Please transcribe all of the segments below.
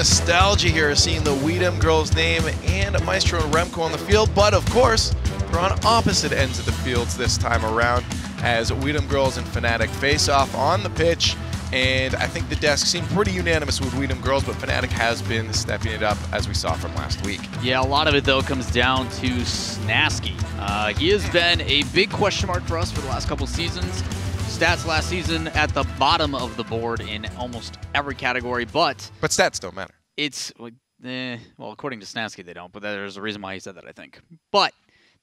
nostalgia here, seeing the GIRLZ name and Maestro and Remco on the field, but of course, they're on opposite ends of the fields this time around as GIRLZ and FNATIC face off on the pitch. And I think the desk seemed pretty unanimous with GIRLZ, but FNATIC has been stepping it up as we saw from last week. Yeah, a lot of it though comes down to Snasky. He has been a big question mark for us for the last couple seasons. Stats last season at the bottom of the board in almost every category, but stats don't matter. It's, well, according to Snasky, they don't, but there's a reason why he said that, I think. But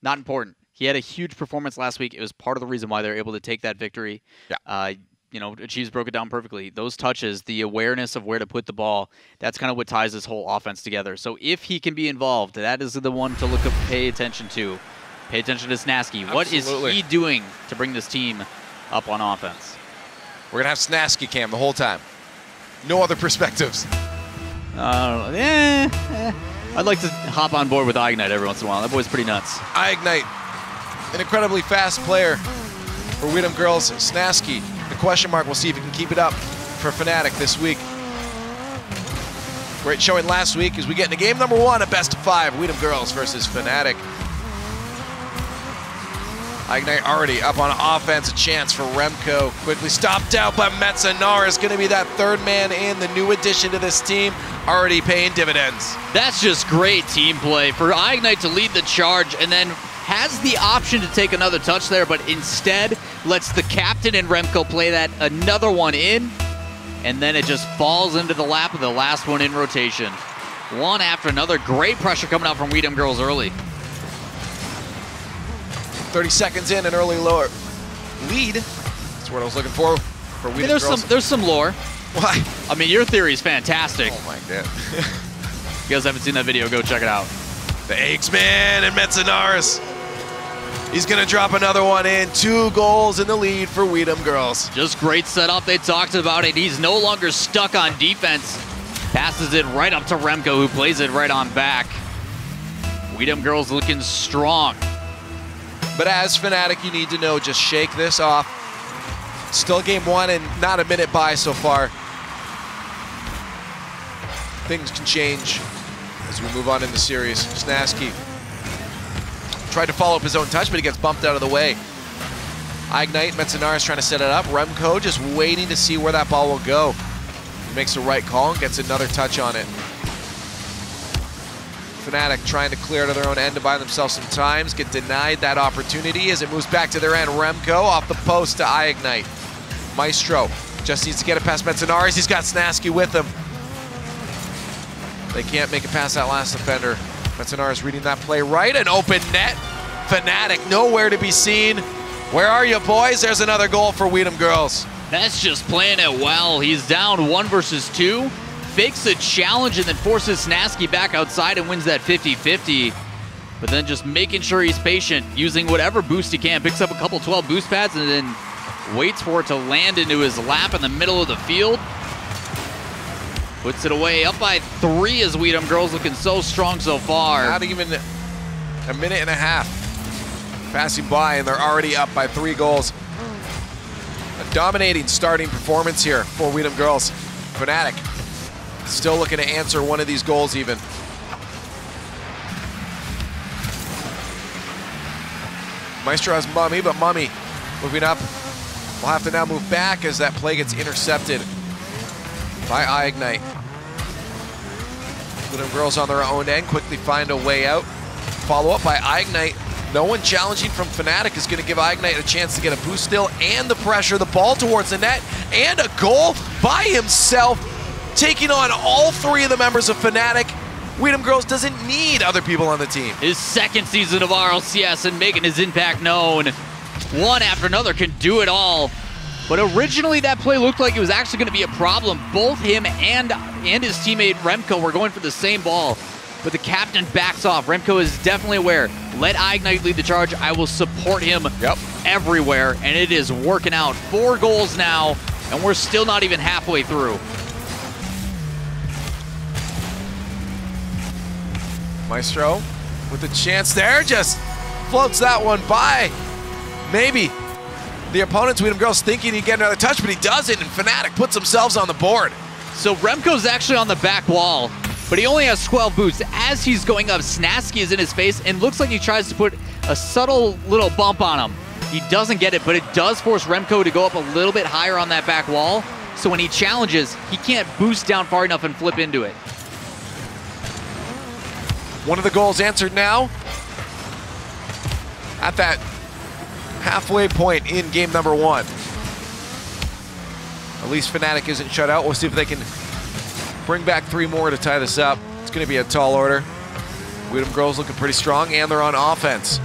not important. He had a huge performance last week. It was part of the reason why they were able to take that victory. Yeah. You know, Achieves broke it down perfectly. Those touches, the awareness of where to put the ball, that's kind of what ties this whole offense together. So if he can be involved, that is the one to look up, pay attention to. Pay attention to Snasky. Absolutely. What is he doing to bring this team up on offense? We're going to have Snasky cam the whole time. No other perspectives. I'd like to hop on board with iignite every once in a while. That boy's pretty nuts. iignite, an incredibly fast player for GIRLZ. Snasky, the question mark. We'll see if he can keep it up for FNATIC this week. Great showing last week as we get into game number 1, a best of 5, GIRLZ versus FNATIC. iignite already up on offense, a chance for Remco. Quickly stopped out by Metzanar is going to be that third man in, the new addition to this team, already paying dividends. That's just great team play for iignite to lead the charge and then has the option to take another touch there, but instead lets the captain and Remco play that another one in, and then it just falls into the lap of the last one in rotation. One after another. Great pressure coming out from GIRLZ early. 30 seconds in, an early lower lead. That's what I was looking for GIRLZ. There's some lore. Why? I mean, your theory is fantastic. Oh my god. If you guys haven't seen that video, go check it out. The X-Man and Metzanaris. He's going to drop another one in. 2 goals in the lead for GIRLZ. Just great setup. They talked about it. He's no longer stuck on defense. Passes it right up to Remco, who plays it right on back. GIRLZ looking strong. But as FNATIC, you need to know, just shake this off. Still game 1 and not a minute by so far. Things can change as we move on in the series. Snasky tried to follow up his own touch, but he gets bumped out of the way. iignite, Metzanaris trying to set it up. Remco just waiting to see where that ball will go. He makes the right call and gets another touch on it. FNATIC trying to clear to their own end to buy themselves some times, get denied that opportunity as it moves back to their end. Remco off the post to iignite. Maestro just needs to get it past Metzanaris. He's got Snasky with him. They can't make it past that last defender. Metzanaris reading that play right, an open net. FNATIC nowhere to be seen. Where are you, boys? There's another goal for GIRLZ. That's just playing it well. He's down 1 versus 2. Fakes a challenge and then forces Snasky back outside and wins that 50-50. But then just making sure he's patient, using whatever boost he can. Picks up a couple 12 boost pads and then waits for it to land into his lap in the middle of the field. Puts it away, up by 3 as GIRLZ looking so strong so far. Not even a minute and a half passing by and they're already up by 3 goals. A dominating starting performance here for GIRLZ. FNATIC still looking to answer one of these goals even. Maestro has Mummy, but Mummy moving up. We'll have to now move back as that play gets intercepted by iignite. GIRLZ on their own end, quickly find a way out. Follow up by iignite. No one challenging from FNATIC is going to give iignite a chance to get a boost still and the pressure, the ball towards the net, and a goal by himself, taking on all 3 of the members of FNATIC. GIRLZ doesn't need other people on the team. His second season of RLCS and making his impact known. One after another can do it all. But originally that play looked like it was actually going to be a problem. Both him and his teammate Remco were going for the same ball. But the captain backs off. Remco is definitely aware. Let iignite lead the charge. I will support him everywhere. And it is working out. 4 goals now, and we're still not even halfway through. Maestro with a chance there, just floats that one by. Maybe the opponent's GIRLZ thinking he'd get another touch, but he doesn't, and FNATIC puts themselves on the board. So Remco's actually on the back wall, but he only has 12 boots. As he's going up, Snasky is in his face and looks like he tries to put a subtle little bump on him. He doesn't get it, but it does force Remco to go up a little bit higher on that back wall. So when he challenges, he can't boost down far enough and flip into it. One of the goals answered now. At that halfway point in game number 1. At least FNATIC isn't shut out. We'll see if they can bring back 3 more to tie this up. It's going to be a tall order. GIRLZ looking pretty strong, and they're on offense.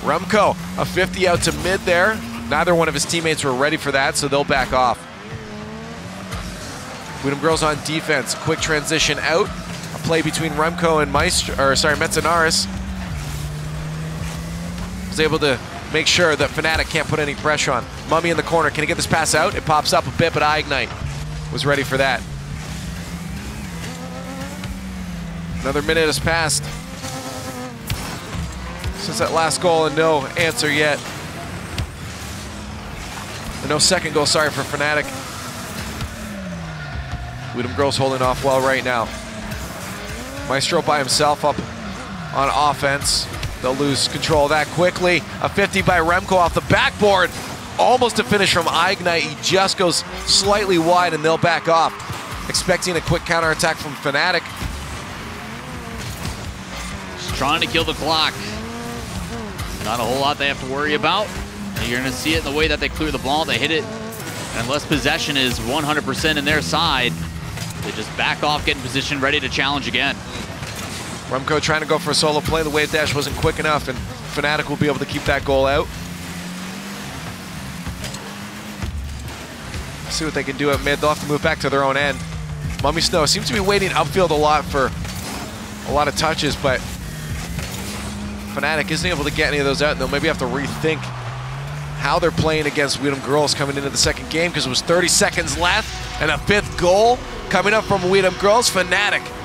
Remco, a 50 out to mid there. Neither one of his teammates were ready for that, so they'll back off. GIRLZ on defense. Quick transition out. A play between Remco and Metzenaris. Was able to make sure that FNATIC can't put any pressure on. Mummy in the corner. Can he get this pass out? It pops up a bit, but iGNITE was ready for that. Another minute has passed since that last goal, and no answer yet. Or no second goal, sorry, for FNATIC. GIRLZ holding off well right now. Maestro by himself up on offense. They'll lose control of that quickly. A 50 by Remco off the backboard. Almost a finish from iGNITE. He just goes slightly wide and they'll back off. Expecting a quick counterattack from FNATIC. Just trying to kill the clock. Not a whole lot they have to worry about. You're going to see it in the way that they clear the ball. They hit it. And unless possession is 100% in their side, they just back off, get in position, ready to challenge again. Remco trying to go for a solo play. The wave dash wasn't quick enough, and FNATIC will be able to keep that goal out. See what they can do at mid. They'll have to move back to their own end. Mummy Snow seems to be waiting upfield a lot for a lot of touches, but FNATIC isn't able to get any of those out, and they'll maybe have to rethink how they're playing against GIRLZ coming into the second game, because it was 30 seconds left, and a 5th goal coming up from GIRLZ. FNATIC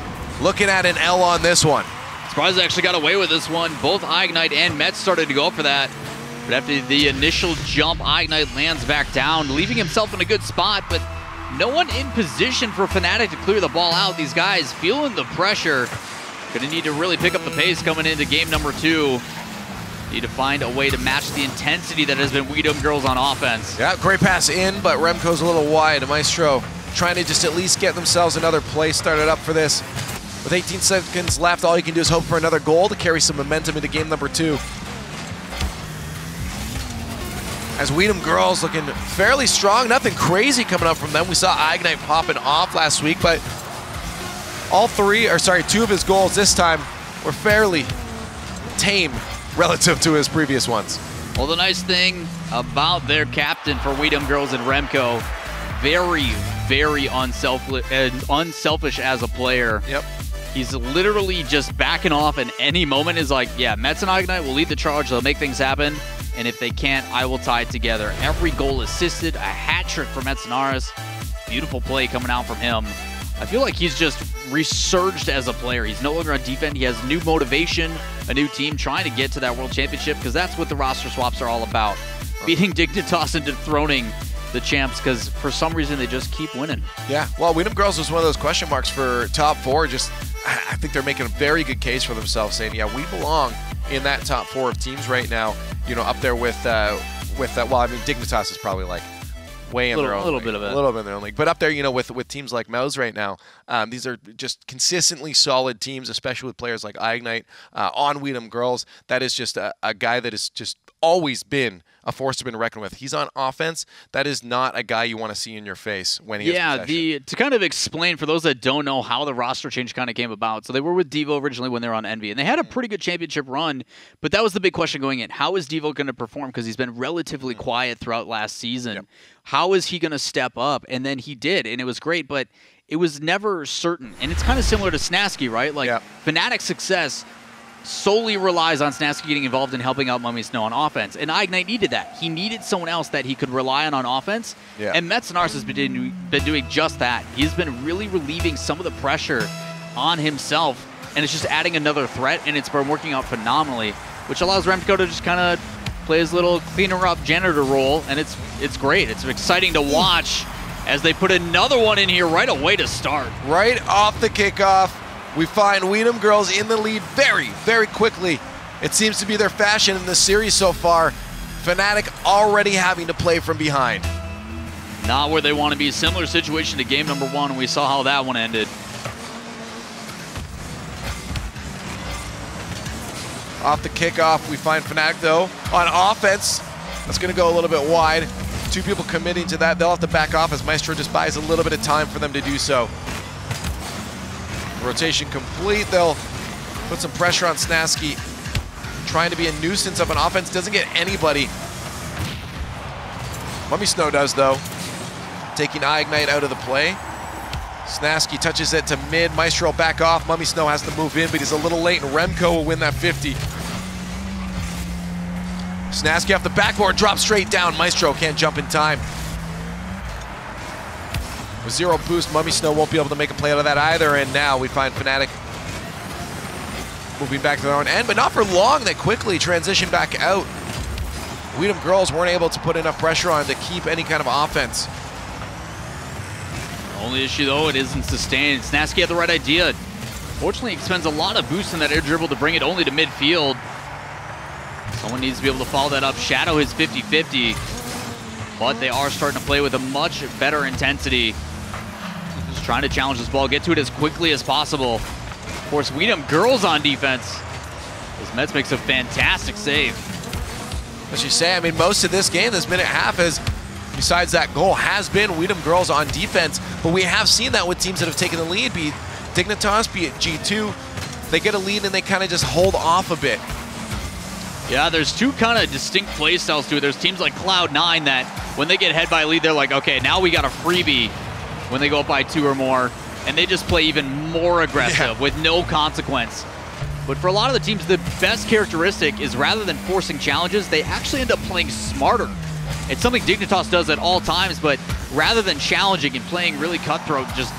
looking at an L on this one. Surprised they actually got away with this one. Both iGNITE and Mets started to go for that. But after the initial jump, iGNITE lands back down, leaving himself in a good spot, but no one in position for FNATIC to clear the ball out. These guys feeling the pressure. Gonna need to really pick up the pace coming into game number 2. Need to find a way to match the intensity that has been GIRLZ on offense. Yeah, great pass in, but Remco's a little wide. Maestro trying to just at least get themselves another play started up for this. With 18 seconds left, all you can do is hope for another goal to carry some momentum into game number 2. As GIRLZ looking fairly strong, nothing crazy coming up from them. We saw iGNITE popping off last week, but two of his goals this time were fairly tame relative to his previous ones. Well, the nice thing about their captain for GIRLZ and Remco, very, very unselfish as a player. Yep. He's literally just backing off, and any moment is like, yeah, Mets and iGNITE will lead the charge. They'll make things happen. And if they can't, I will tie it together. Every goal assisted, a hat trick for Metzenaris. Beautiful play coming out from him. I feel like he's just resurged as a player. He's no longer on defense. He has new motivation, a new team, trying to get to that World Championship, because that's what the roster swaps are all about. Beating Dignitas and dethroning the champs, because for some reason they just keep winning. Yeah, well, GIRLZ was one of those question marks for top 4. Just, I think they're making a very good case for themselves, saying, yeah, we belong in that top 4 of teams right now. You know, up there with well, I mean, Dignitas is probably like way in their own league. A little bit in their own league. But up there, you know, with teams like Mouse right now, these are just consistently solid teams, especially with players like iGNITE on GIRLZ. That is just a guy that has just always been a force to be reckoned with. He's on offense. That is not a guy you want to see in your face when he has possession. To kind of explain for those that don't know how the roster change kind of came about. So they were with Devo originally when they were on Envy, and they had a pretty good championship run, but that was the big question going in. How is Devo going to perform? Because he's been relatively quiet throughout last season. Yep. How is he going to step up? And then he did, and it was great, but it was never certain. And it's kind of similar to Snasky, right? Like, FNATIC's success solely relies on Snasky getting involved in helping out Mummy Snow on offense. And iGNITE needed that. He needed someone else that he could rely on offense. Yeah. And Metzenaris has been doing just that. He's been really relieving some of the pressure on himself, and it's just adding another threat, and it's been working out phenomenally, which allows Remco to just kind of play his little cleaner up janitor role, and it's great. It's exciting to watch as they put another one in here right away to start. Right off the kickoff, we find GIRLZ in the lead very, very quickly. It seems to be their fashion in this series so far. FNATIC already having to play from behind. Not where they want to be. Similar situation to game number 1, and we saw how that one ended. Off the kickoff, we find FNATIC though on offense. That's going to go a little bit wide. 2 people committing to that. They'll have to back off as Maestro just buys a little bit of time for them to do so. Rotation complete. They'll put some pressure on Snasky. Trying to be a nuisance of an offense. Doesn't get anybody. Mummy Snow does though. Taking iGNITE out of the play. Snasky touches it to mid. Maestro back off. Mummy Snow has to move in, but he's a little late, and Remco will win that 50. Snasky off the backboard, drops straight down. Maestro can't jump in time. With 0 boost, Mummy Snow won't be able to make a play out of that either, and now we find FNATIC moving back to their own end, but not for long. They quickly transition back out. GIRLZ weren't able to put enough pressure on to keep any kind of offense. Only issue though, it isn't sustained. Snasky had the right idea. Fortunately, he spends a lot of boost in that air dribble to bring it only to midfield. Someone needs to be able to follow that up, shadow his 50-50. But they are starting to play with a much better intensity. Just trying to challenge this ball, get to it as quickly as possible. Of course, GIRLZ on defense. As Mets makes a fantastic save. As you say, I mean, most of this game, this minute half, is besides that goal, has been GIRLZ on defense. But we have seen that with teams that have taken the lead, be it Dignitas, be it G2. They get a lead and they kind of just hold off a bit. Yeah, there's 2 kind of distinct play styles to it. There's teams like Cloud9 that when they get ahead by a lead, they're like, okay, now we got a freebie when they go up by 2 or more. And they just play even more aggressive with no consequence. But for a lot of the teams, the best characteristic is rather than forcing challenges, they actually end up playing smarter. It's something Dignitas does at all times, but rather than challenging and playing really cutthroat, just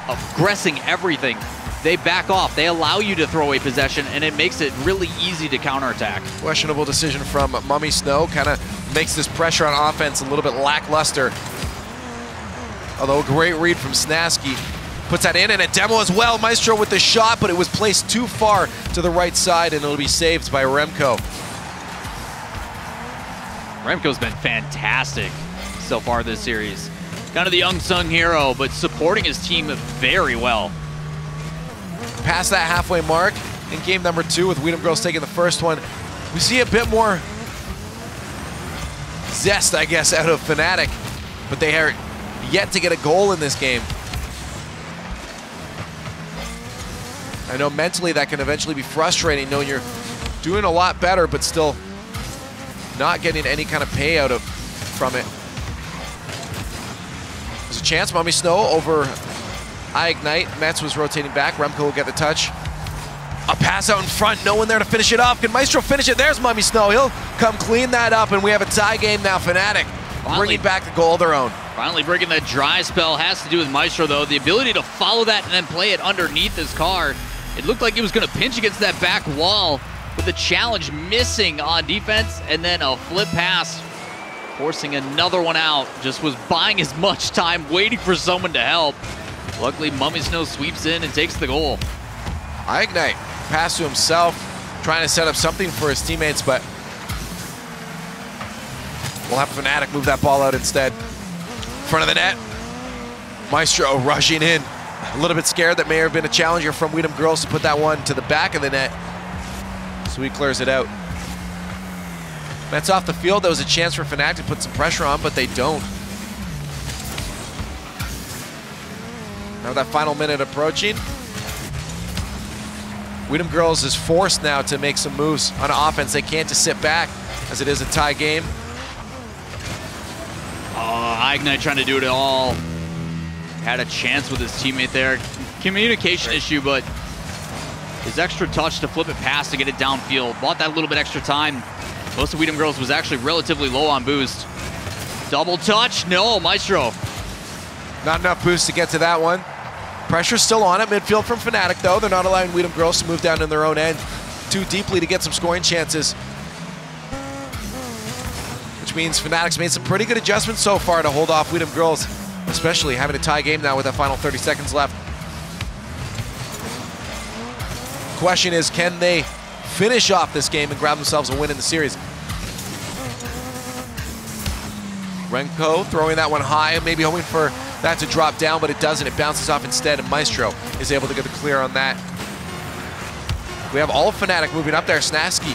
aggressing everything, they back off. They allow you to throw a possession, and it makes it really easy to counterattack. Questionable decision from Mummy Snow. Kind of makes this pressure on offense a little bit lackluster. Although a great read from Snasky. Puts that in, and a demo as well. Maestro with the shot, but it was placed too far to the right side, and it'll be saved by Remco. Remco's been fantastic so far this series. Kind of the unsung hero, but supporting his team very well. Past that halfway mark in game number 2 with GIRLZ taking the first one, we see a bit more zest, I guess, out of FNATIC, but they are yet to get a goal in this game. I know mentally that can eventually be frustrating, knowing you're doing a lot better, but still not getting any kind of payout from it. There's a chance, Mummy Snow over iGNITE. Mets was rotating back. Remco will get the touch. A pass out in front, no one there to finish it off. Can Maestro finish it? There's Mummy Snow. He'll come clean that up, and we have a tie game now. FNATIC bringing back the goal of their own. Finally breaking that dry spell. Has to do with Maestro, though. The ability to follow that and then play it underneath his car. It looked like he was going to pinch against that back wall with the challenge missing on defense, and then a flip pass, forcing another one out. Just was buying as much time, waiting for someone to help. Luckily, Mummy Snow sweeps in and takes the goal. iGNITE, pass to himself, trying to set up something for his teammates, but we'll have FNATIC move that ball out instead. Front of the net, Maestro rushing in. A little bit scared that may have been a challenger from GIRLZ to put that one to the back of the net. So he clears it out. That's off the field. That was a chance for FNATIC to put some pressure on, but they don't. Now that final minute approaching. GIRLZ is forced now to make some moves on offense. They can't just sit back as it is a tie game. iGNITE trying to do it all. Had a chance with his teammate there. Communication issue, but his extra touch to flip it past to get it downfield. Bought that little bit extra time. Most of GIRLZ was actually relatively low on boost. Double touch, no, Maestro. Not enough boost to get to that one. Pressure's still on at midfield from FNATIC, though. They're not allowing GIRLZ to move down in their own end too deeply to get some scoring chances. Which means FNATIC's made some pretty good adjustments so far to hold off GIRLZ especially having a tie game now with that final 30 seconds left. Question is, can they finish off this game and grab themselves a win in the series? Remco throwing that one high, maybe hoping for that to drop down, but it doesn't. It bounces off instead, and Maestro is able to get the clear on that. We have all of FNATIC moving up there. Snasky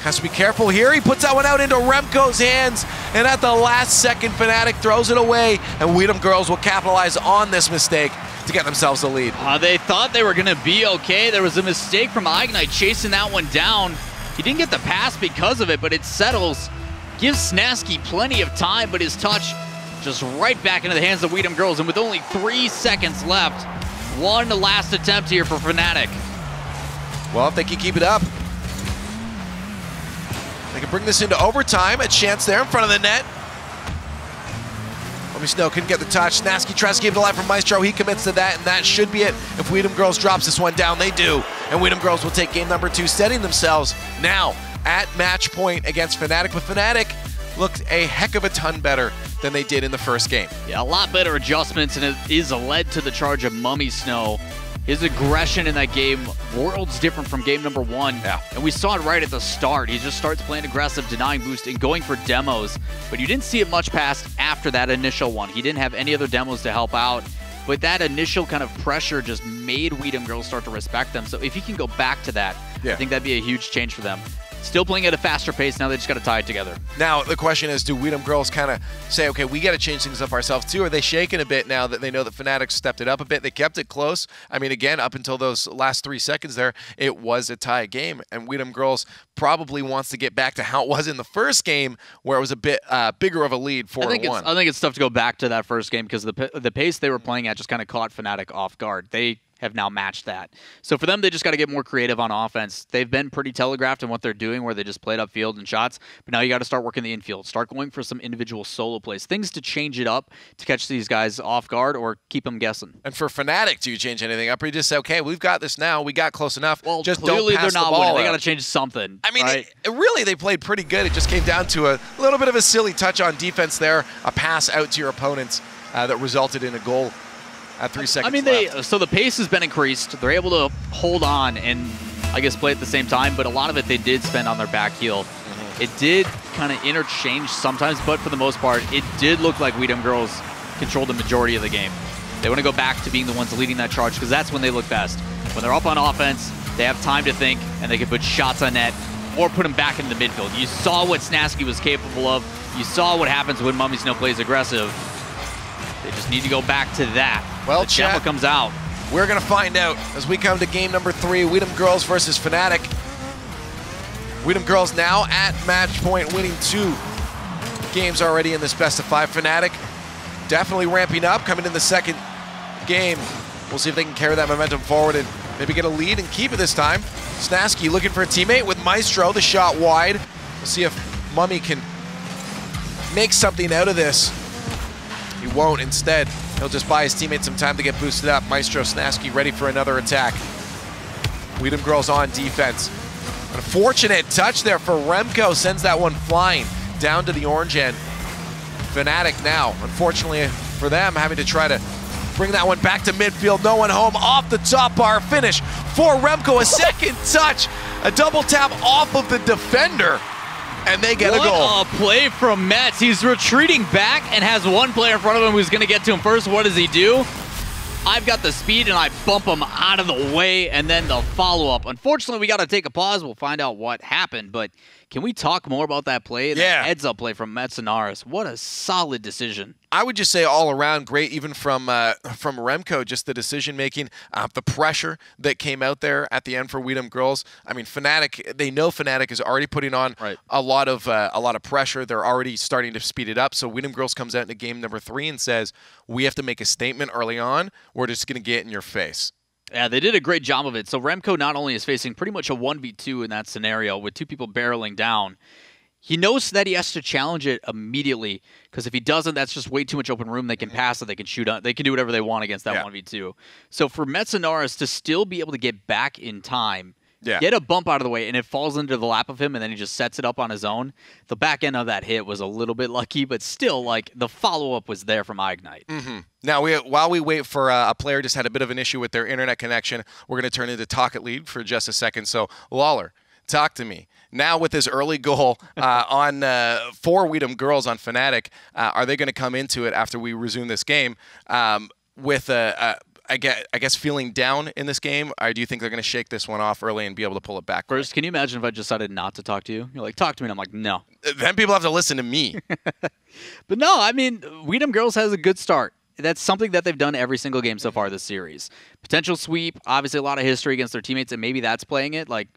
has to be careful here. He puts that one out into Remco's hands, and at the last second, FNATIC throws it away, and GIRLZ will capitalize on this mistake to get themselves the lead. They thought they were going to be okay. There was a mistake from Ignite chasing that one down. He didn't get the pass because of it, but it settles. Gives Snasky plenty of time, but his touch just right back into the hands of GIRLZ. And with only 3 seconds left, one last attempt here for FNATIC. Well, if they can keep it up, they can bring this into overtime. A chance there in front of the net. Snow couldn't get the touch. Snasky tries to keep it alive from Maestro. He commits to that, and that should be it. If GIRLZ drops this one down, they do. And GIRLZ will take game number 2, setting themselves now at match point against FNATIC. But FNATIC looked a heck of a ton better than they did in the first game. Yeah, a lot better adjustments, and it is led to the charge of Mummy Snow. His aggression in that game, worlds different from game number 1. Yeah. And we saw it right at the start. He just starts playing aggressive, denying boost, and going for demos. But you didn't see it much past after that initial one. He didn't have any other demos to help out. But that initial kind of pressure just made GIRLZ start to respect them. So if he can go back to that, I think that'd be a huge change for them. Still playing at a faster pace. Now they just got to tie it together. Now the question is, do GIRLZ kind of say, okay, we got to change things up ourselves too? Are they shaking a bit now that they know that FNATIC stepped it up a bit? They kept it close. I mean, again, up until those last 3 seconds there, it was a tie game, and GIRLZ probably wants to get back to how it was in the first game, where it was a bit bigger of a lead, 4-1. I think it's tough to go back to that first game because the pace they were playing at just kind of caught FNATIC off guard. They have now matched that. So for them, they just got to get more creative on offense. They've been pretty telegraphed in what they're doing, where they just played upfield and shots, but now you got to start working the infield. Start going for some individual solo plays. Things to change it up to catch these guys off guard or keep them guessing. And for FNATIC, do you change anything up, or you just say, okay, we've got this now, we got close enough, well, just clearly don't pass they're not the ball winning. They out. got to change something. I mean, right? Really, they played pretty good. It just came down to a little bit of a silly touch on defense there, a pass out to your opponents that resulted in a goal at 3 seconds left. So the pace has been increased. They're able to hold on and, I guess, play at the same time, but a lot of it they did spend on their back heel. It did kind of interchange sometimes, but for the most part, it did look like GIRLZ controlled the majority of the game. They want to go back to being the ones leading that charge because that's when they look best. When they're up on offense, they have time to think, and they can put shots on net or put them back into the midfield. You saw what Snasky was capable of. You saw what happens when Mummy Snow plays aggressive. They just need to go back to that. Well, the Chapel comes out. We're going to find out as we come to game number 3, GIRLZ versus FNATIC. GIRLZ now at match point, winning 2 games already in this best-of-5. FNATIC definitely ramping up, coming in the second game. We'll see if they can carry that momentum forward and maybe get a lead and keep it this time. Snasky looking for a teammate with Maestro, the shot wide. We'll see if Mummy can make something out of this. He won't. Instead, he'll just buy his teammate some time to get boosted up. Maestro, Snasky ready for another attack. GIRLZ on defense. An unfortunate touch there for Remco, sends that one flying down to the orange end. FNATIC now, unfortunately for them, having to try to bring that one back to midfield. No one home, off the top bar, finish for Remco. A second touch, a double tap off of the defender, and they get a goal. What a play from Metz. He's retreating back and has one player in front of him who's going to get to him first. What does he do? I've got the speed, and I bump him out of the way, and then the follow-up. Unfortunately, we got to take a pause. We'll find out what happened, but can we talk more about that play? Yeah. That heads-up play from Metz. What a solid decision. I would just say all around great, even from Remco, just the decision-making, the pressure that came out there at the end for GIRLZ. I mean, FNATIC, they know FNATIC is already putting on a lot of pressure. They're already starting to speed it up. So GIRLZ comes out into game number 3 and says, we have to make a statement early on. We're just going to get in your face. Yeah, they did a great job of it. So Remco not only is facing pretty much a 1v2 in that scenario with 2 people barreling down, he knows that he has to challenge it immediately, because if he doesn't, that's just way too much open room. They can pass it, they can shoot on, they can do whatever they want against that 1v2. So for Metz to still be able to get back in time Get a bump out of the way, and it falls into the lap of him, and then he just sets it up on his own. The back end of that hit was a little bit lucky, but still, like, the follow-up was there from Ignite. Now, while we wait for a player just had a bit of an issue with their internet connection, we're going to turn into Talk It Lead for just a second. So, Lawler, talk to me. Now with this early goal for Weedham Girls on FNATIC, are they going to come into it after we resume this game with I guess feeling down in this game, or do you think they're going to shake this one off early and be able to pull it back? First, can you imagine if I decided not to talk to you? You're like, talk to me, and I'm like, no. Then people have to listen to me. But no, I mean, Weedham Girls has a good start. That's something that they've done every single game so far this series. Potential sweep, obviously a lot of history against their teammates, and maybe that's playing it. Like,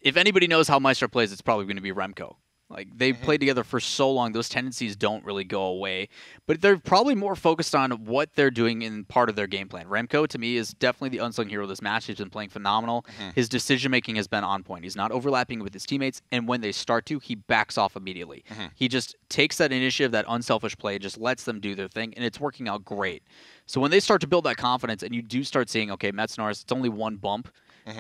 if anybody knows how Maestro plays, it's probably going to be Remco. Like, they've played together for so long, those tendencies don't really go away. But they're probably more focused on what they're doing in part of their game plan. Remco, to me, is definitely the unsung hero of this match. He's been playing phenomenal. His decision-making has been on point. He's not overlapping with his teammates, and when they start to, he backs off immediately. He just takes that initiative, that unselfish play, just lets them do their thing, and it's working out great. So when they start to build that confidence, and you do start seeing, okay, Metsnaris, it's only one bump,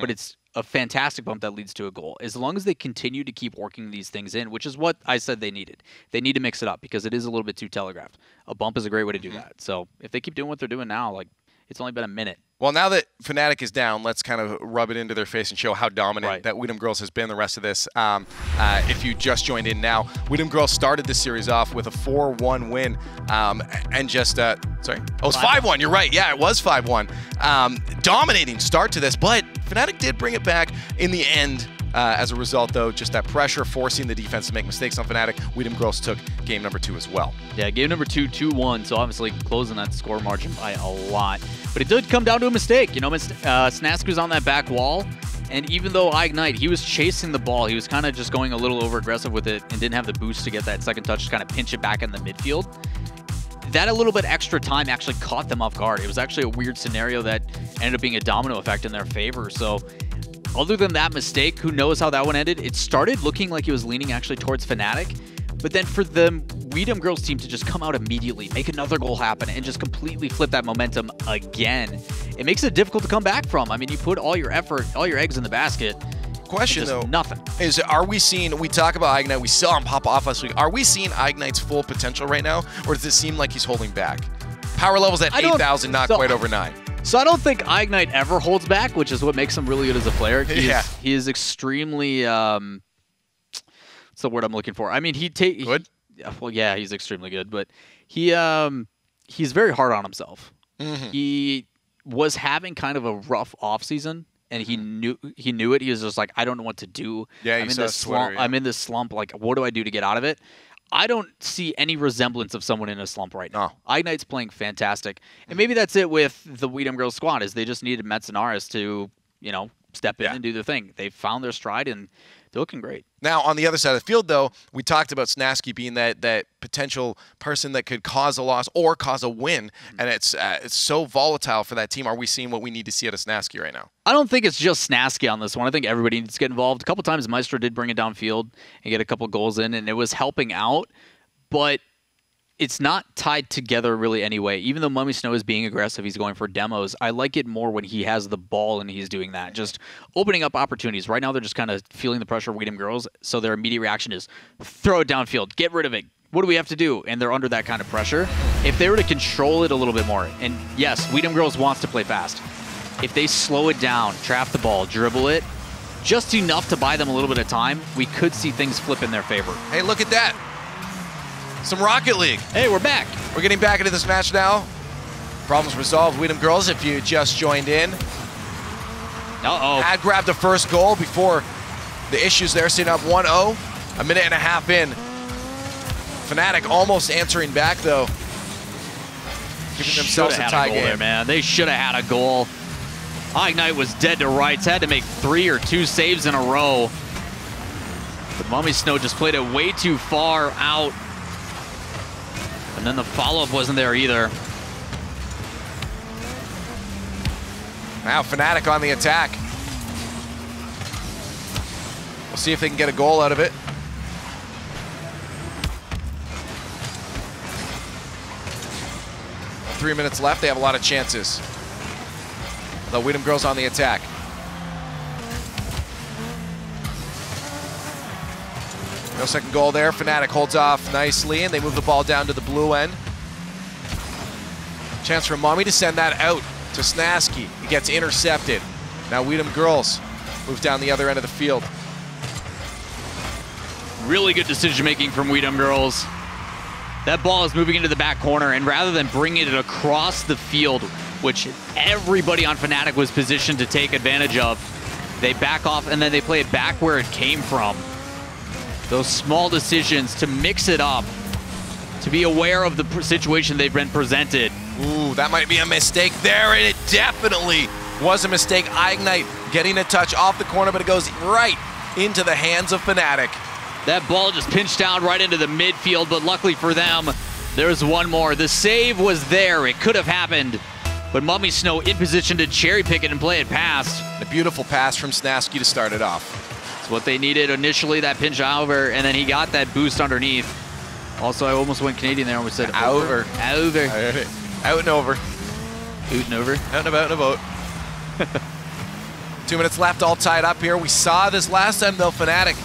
but it's a fantastic bump that leads to a goal. As long as they continue to keep working these things in, which is what I said they needed. They need to mix it up because it is a little bit too telegraphed. A bump is a great way to do that. So if they keep doing what they're doing now, like, it's only been a minute. Well, now that FNATIC is down, let's kind of rub it into their face and show how dominant that Weedham Girls has been the rest of this. If you just joined in now, Weedham Girls started this series off with a 4-1 win and just, sorry, oh, it was 5-1. You're right. Yeah, it was 5-1. Dominating start to this, but FNATIC did bring it back in the end. As a result, though, just that pressure forcing the defense to make mistakes on FNATIC. Weedham Girls took game number 2 as well. Yeah, game number 2, 2-1, so obviously closing that score margin by a lot. But it did come down to a mistake. You know, Snask was on that back wall, and even though Ignite, he was chasing the ball, he was kind of just going a little over-aggressive with it and didn't have the boost to get that second touch to kind of pinch it back in the midfield. That a little bit extra time actually caught them off guard. It was actually a weird scenario that ended up being a domino effect in their favor. So other than that mistake, who knows how that one ended? It started looking like it was leaning actually towards FNATIC, but then for the Weedham Girls team to just come out immediately, make another goal happen, and just completely flip that momentum again, it makes it difficult to come back from. I mean, you put all your effort, all your eggs in the basket. Question, though, nothing. Is, are we seeing, we talk about Ignite, we saw him pop off last week. Are we seeing Ignite's full potential right now, or does it seem like he's holding back? Power levels at 8,000, not quite over 9. So I don't think Ignite ever holds back, which is what makes him really good as a player. He is extremely, what's the word I'm looking for? I mean, good? Well, yeah, he's extremely good, but he's very hard on himself. He was having kind of a rough offseason, and he knew it. He was just like, I don't know what to do. Yeah, I'm in this slump. I'm in this slump. Like, what do I do to get out of it? I don't see any resemblance of someone in a slump right now. Ignite's playing fantastic. And maybe that's it with the Weedham Girls squad, is they just needed Metsnaris to, you know, step in and do their thing. They found their stride, and they're looking great. Now, on the other side of the field, though, we talked about Snasky being that potential person that could cause a loss or cause a win, and it's so volatile for that team. Are we seeing what we need to see out of Snasky right now? I don't think it's just Snasky on this one. I think everybody needs to get involved. A couple times Maestro did bring it downfield and get a couple goals in, and it was helping out, but it's not tied together really anyway. Even though Mummy Snow is being aggressive, he's going for demos, I like it more when he has the ball and he's doing that. Just opening up opportunities. Right now they're just kind of feeling the pressure of Weedham Girls, so their immediate reaction is throw it downfield, get rid of it. What do we have to do? And they're under that kind of pressure. If they were to control it a little bit more, and yes, Weedham Girls wants to play fast. If they slow it down, trap the ball, dribble it, just enough to buy them a little bit of time, we could see things flip in their favor. Hey, look at that. Some Rocket League. Hey, we're back. We're getting back into this match now. Problems resolved. Weedham Girls, if you just joined in. Had grabbed the first goal before the issues there, sitting up 1-0. A minute and a half in. FNATIC almost answering back, though. Giving themselves a tie game. There, man. They should have had a goal. Ignite was dead to rights. Had to make 3 or 2 saves in a row. But Mummy Snow just played it way too far out. And then the follow-up wasn't there either. Now FNATIC on the attack. We'll see if they can get a goal out of it. Three minutes left. They have a lot of chances. The Weedham Girls on the attack. No second goal there. FNATIC holds off nicely, and they move the ball down to the blue end. Chance for Mummy to send that out to Snasky. He gets intercepted. Now GIRLZ move down the other end of the field. Really good decision making from GIRLZ. That ball is moving into the back corner, and rather than bringing it across the field, which everybody on FNATIC was positioned to take advantage of, they back off and then they play it back where it came from. Those small decisions to mix it up, to be aware of the situation they've been presented. Ooh, that might be a mistake there, and it definitely was a mistake. Ignite getting a touch off the corner, but it goes right into the hands of FNATIC. That ball just pinched down right into the midfield, but luckily for them, there's one more. The save was there. It could have happened, but Mummy Snow in position to cherry pick it and play it past. A beautiful pass from Snasky to start it off. It's what they needed initially, that pinch over, and then he got that boost underneath. Also, I almost went Canadian there. I almost said over. Over. Out and over. Out and over. Out and about and about. 2 minutes left, all tied up here. We saw this last time, though. FNATIC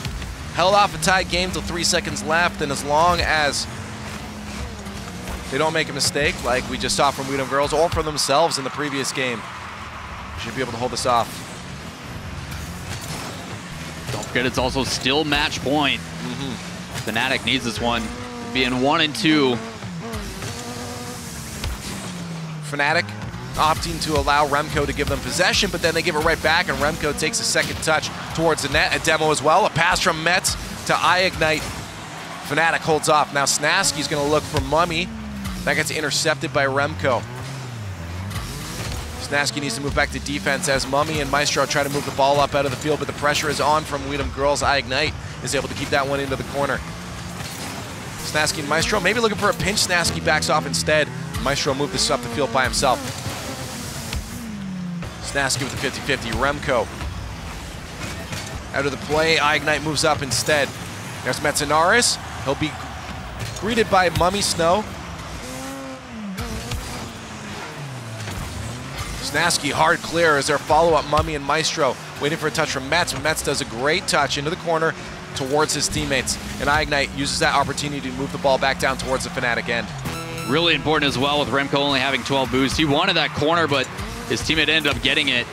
held off a tied game till 3 seconds left, and as long as they don't make a mistake, like we just saw from GIRLZ or for themselves in the previous game, we should be able to hold this off. Don't forget, it's also still match point. FNATIC needs this one. Being 1 and 2. FNATIC opting to allow Remco to give them possession, but then they give it right back, and Remco takes a second touch towards the net. A demo as well. A pass from Metz to Ignite. FNATIC holds off. Now Snasky's going to look for Mummy. That gets intercepted by Remco. Snasky needs to move back to defense as Mummy and Maestro try to move the ball up out of the field, but the pressure is on from GIRLZ. Ignite is able to keep that one into the corner. Snasky and Maestro maybe looking for a pinch. Snasky backs off instead. Maestro moved this up the field by himself. Snasky with the 50-50. Remco out of the play. Ignite moves up instead. There's Metzinaris. He'll be greeted by Mummy Snow. Snasky hard clear as their follow-up. Mummy and Maestro waiting for a touch from Metz. Metz does a great touch into the corner towards his teammates. And Ignite uses that opportunity to move the ball back down towards the FNATIC end. Really important as well with Remco only having 12 boosts. He wanted that corner, but his teammate ended up getting it.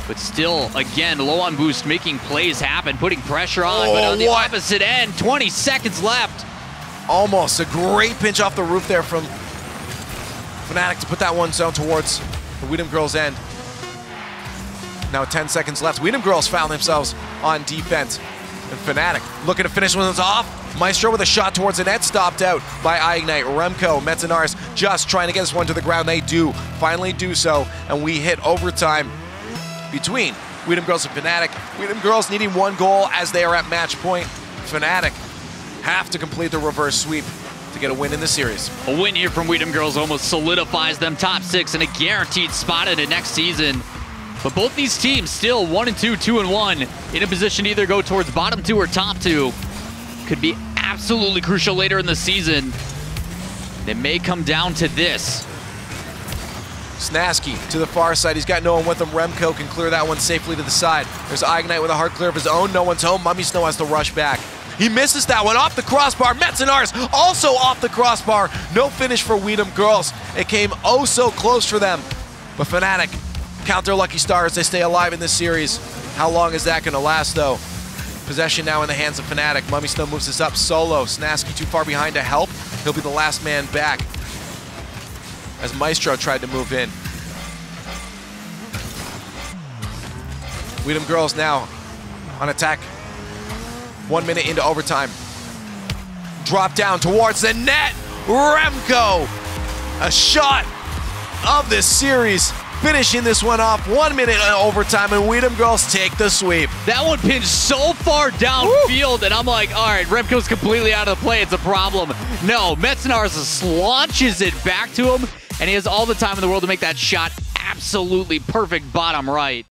But still, again, low on boost, making plays happen, putting pressure on. But on the opposite end, 20 seconds left. Almost a great pinch off the roof there from FNATIC to put that one down towards the GIRLZ end. Now 10 seconds left. GIRLZ found themselves on defense. And FNATIC looking to finish one of those off. Maestro with a shot towards the net, stopped out by Ignite. Remco, Metzinaris just trying to get this one to the ground. They do finally do so, and we hit overtime between GIRLZ and FNATIC. GIRLZ needing 1 goal as they are at match point. FNATIC have to complete the reverse sweep to get a win in the series. A win here from GIRLZ almost solidifies them top 6 and a guaranteed spot in it next season. But both these teams still 1 and 2, 2 and 1, in a position to either go towards bottom 2 or top 2. Could be absolutely crucial later in the season. It may come down to this. Snasky to the far side. He's got no one with him. Remco can clear that one safely to the side. There's Ignite with a hard clear of his own. No one's home. Mummy Snow has to rush back. He misses that one off the crossbar. Metzinaris also off the crossbar. No finish for GIRLZ. It came oh so close for them. But FNATIC count their lucky stars. They stay alive in this series. How long is that going to last, though? Possession now in the hands of FNATIC. Mummy Snow moves this up solo. Snasky too far behind to help. He'll be the last man back as Maestro tried to move in. GIRLZ now on attack. 1 minute into overtime. Drop down towards the net. Remco, a shot of this series, finishing this one off. 1 minute in overtime, and GIRLZ take the sweep. That one pinched so far downfield, and I'm like, all right, Remco's completely out of the play. It's a problem. No, Metzinaris launches it back to him, and he has all the time in the world to make that shot absolutely perfect bottom right.